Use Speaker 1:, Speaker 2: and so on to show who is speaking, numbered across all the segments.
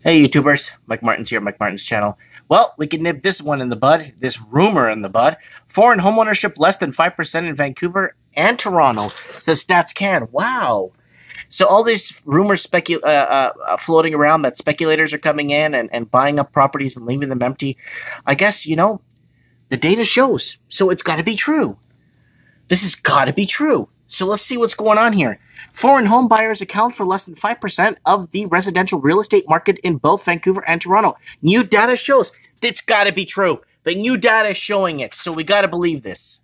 Speaker 1: Hey YouTubers, Mike Martin's here, Mike Martin's channel. Well, we can nip this one in the bud, this rumor in the bud. Foreign homeownership less than 5% in Vancouver and Toronto, says Stats Can. Wow. So all these rumors floating around that speculators are coming in and buying up properties and leaving them empty. I guess, the data shows. So it's got to be true. This has got to be true. So let's see what's going on here. Foreign home buyers account for less than 5% of the residential real estate market in both Vancouver and Toronto. New data shows. It's got to be true. The new data is showing it, so we got to believe this.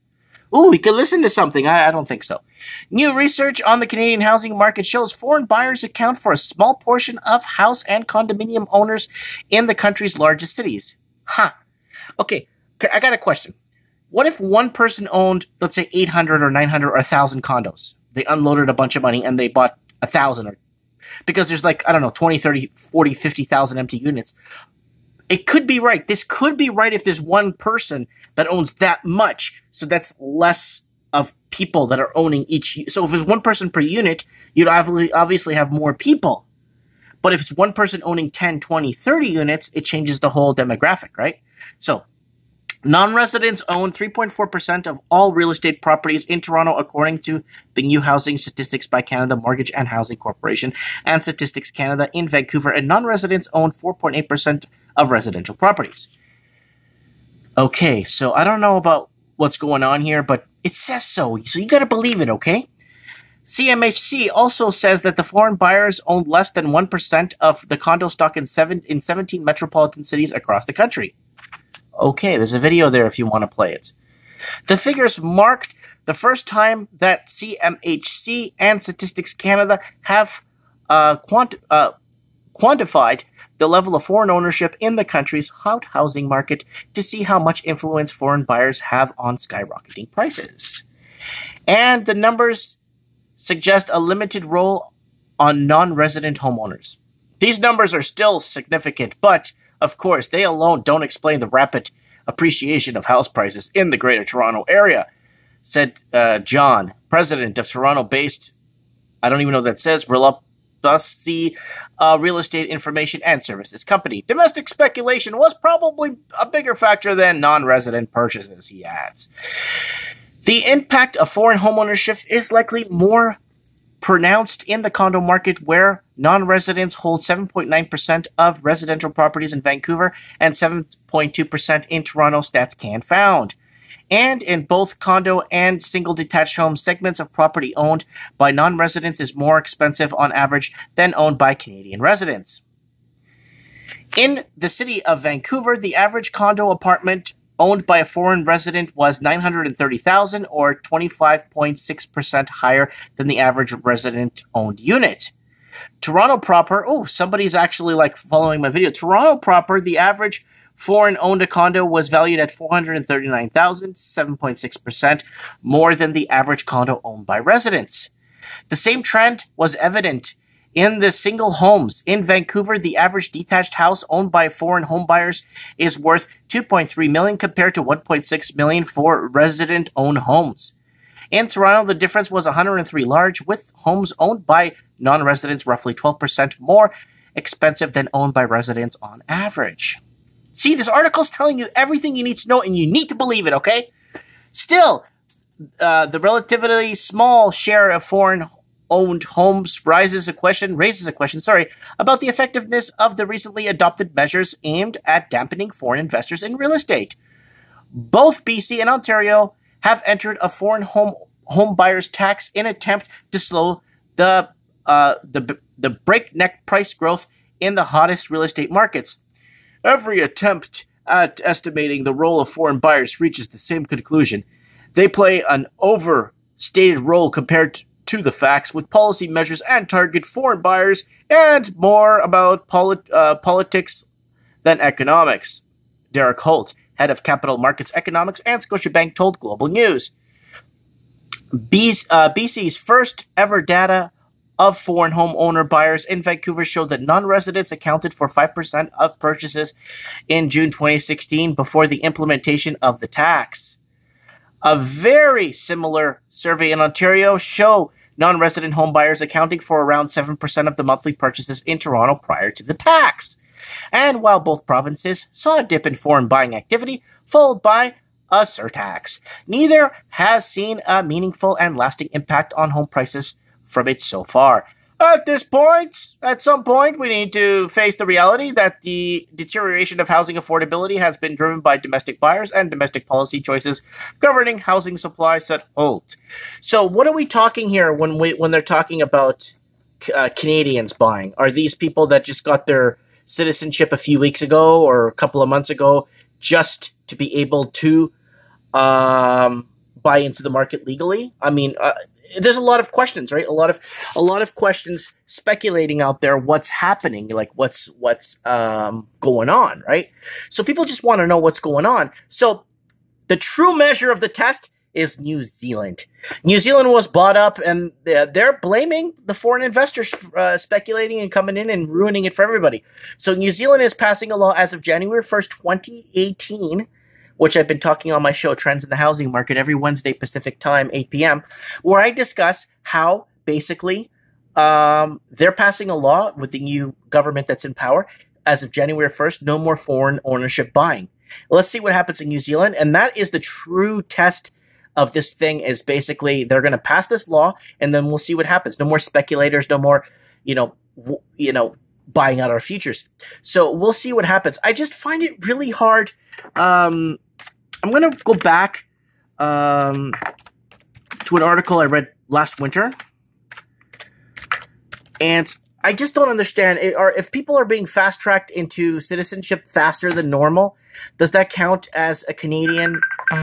Speaker 1: Ooh, we could listen to something. I don't think so. New research on the Canadian housing market shows foreign buyers account for a small portion of house and condominium owners in the country's largest cities. Huh. Okay, I got a question. What if one person owned, let's say, 800 or 900 or 1,000 condos? They unloaded a bunch of money and they bought 1,000 because there's like, I don't know, 20, 30, 40, 50,000 empty units. It could be right. This could be right if there's one person that owns that much. So that's less of people that are owning each. So if there's one person per unit, you'd obviously have more people. But if it's one person owning 10, 20, 30 units, it changes the whole demographic, right? So non-residents own 3.4% of all real estate properties in Toronto, according to the new Housing Statistics by Canada Mortgage and Housing Corporation and Statistics Canada. In Vancouver, and non-residents own 4.8% of residential properties. Okay, so I don't know about what's going on here, but it says so. So you got to believe it, okay? CMHC also says that the foreign buyers own less than 1% of the condo stock in 17 metropolitan cities across the country. Okay, there's a video there if you want to play it. The figures marked the first time that CMHC and Statistics Canada have quantified the level of foreign ownership in the country's housing market to see how much influence foreign buyers have on skyrocketing prices. And the numbers suggest a limited role on non-resident homeowners. These numbers are still significant, but of course, they alone don't explain the rapid appreciation of house prices in the Greater Toronto Area, said John, president of Toronto-based, I don't even know what that says, thus the real estate information and services company. Domestic speculation was probably a bigger factor than non-resident purchases, he adds. The impact of foreign homeownership is likely more pronounced in the condo market, where non-residents hold 7.9% of residential properties in Vancouver and 7.2% in Toronto, Stats Can found. And in both condo and single detached home segments of property owned by non-residents is more expensive on average than owned by Canadian residents. In the city of Vancouver, the average condo apartment owned by a foreign resident was $930,000, or 25.6% higher than the average resident-owned unit. Toronto proper, somebody's actually following my video. Toronto proper, the average foreign-owned condo was valued at $439,000, 7.6% more than the average condo owned by residents. The same trend was evident in the single homes. In Vancouver, the average detached house owned by foreign home buyers is worth $2.3 million compared to $1.6 million for resident-owned homes. In Toronto, the difference was 103 large, with homes owned by non-residents roughly 12% more expensive than owned by residents on average. See, this article's telling you everything you need to know, and you need to believe it, okay? Still, the relatively small share of foreign-owned homes raises a question about the effectiveness of the recently adopted measures aimed at dampening foreign investors in real estate. Both BC and Ontario have entered a foreign home buyers tax in an attempt to slow the breakneck price growth in the hottest real estate markets. Every attempt at estimating the role of foreign buyers reaches the same conclusion. They play an overstated role compared to the facts, with policy measures and target foreign buyers and more about politics than economics. Derek Holt, head of capital markets economics and Scotiabank, told Global News. BC's first ever data of foreign homeowner buyers in Vancouver showed that non-residents accounted for 5% of purchases in June 2016 before the implementation of the tax. A very similar survey in Ontario showed non-resident home buyers accounting for around 7% of the monthly purchases in Toronto prior to the tax. And while both provinces saw a dip in foreign buying activity, followed by a surtax, neither has seen a meaningful and lasting impact on home prices from it so far. At some point, we need to face the reality that the deterioration of housing affordability has been driven by domestic buyers and domestic policy choices governing housing supply, said Holt. So what are we talking here when they're talking about Canadians buying? Are these people that just got their citizenship a few weeks ago or a couple of months ago just to be able to buy into the market legally? I mean, there's a lot of questions, right? A lot of questions speculating out there. What's happening? Like what's going on, right? So people just want to know what's going on. So the true measure of the test is New Zealand. New Zealand was bought up, and they're blaming the foreign investors speculating and coming in and ruining it for everybody. So New Zealand is passing a law as of January 1st, 2018, which I've been talking on my show, Trends in the Housing Market, every Wednesday Pacific time, 8 p.m., where I discuss how basically they're passing a law with the new government that's in power as of January 1st, no more foreign ownership buying. Let's see what happens in New Zealand, and that is the true test of this thing. Is basically they're going to pass this law, and then we'll see what happens. No more speculators, no more, buying out our futures. So we'll see what happens. I just find it really hard. I'm going to go back to an article I read last winter, and I just don't understand. If people are being fast-tracked into citizenship faster than normal, does that count as a Canadian